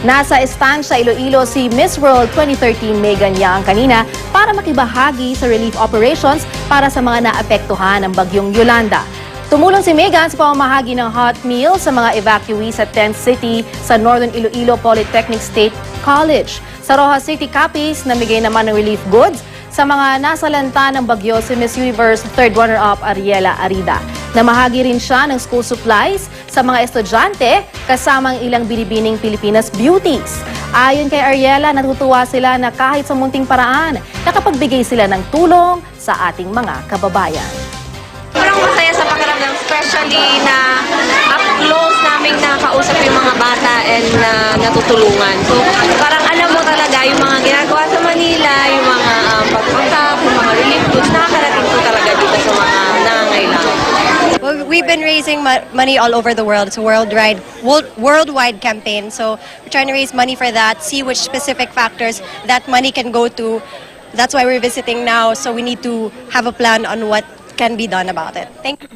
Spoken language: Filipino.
Nasa estansya Iloilo si Miss World 2013 Megan Yang kanina para makibahagi sa relief operations para sa mga naapektuhan ng bagyong Yolanda. Tumulong si Megan sa pamamahagi ng hot meal sa mga evacuees sa Tent City sa Northern Iloilo Polytechnic State College. Sa Rojas City, Capiz, namigay naman ng relief goods sa mga nasalanta ng bagyo si Miss Universe third runner-up Ariela Arida. Namahagi rin siya ng school supplies sa mga estudyante kasamang ilang binibining Pilipinas beauties. Ayon kay Ariela, natutuwa sila na kahit sa munting paraan, nakapagbigay sila ng tulong sa ating mga kababayan. Sobrang masaya sa pakiramdam, especially na up close namin nakakausap yung mga bata and natutulungan. So parang alam mo talaga yung mga ginagawa sa Manila, yung mga pagpasap, yung mga relief goods, nakakarating po talaga dito sa mga nangangailangan. Well, we've been raising money all over the world. It's a worldwide campaign. So we're trying to raise money for that, see which specific factors that money can go to. That's why we're visiting now. So we need to have a plan on what can be done about it. Thank you.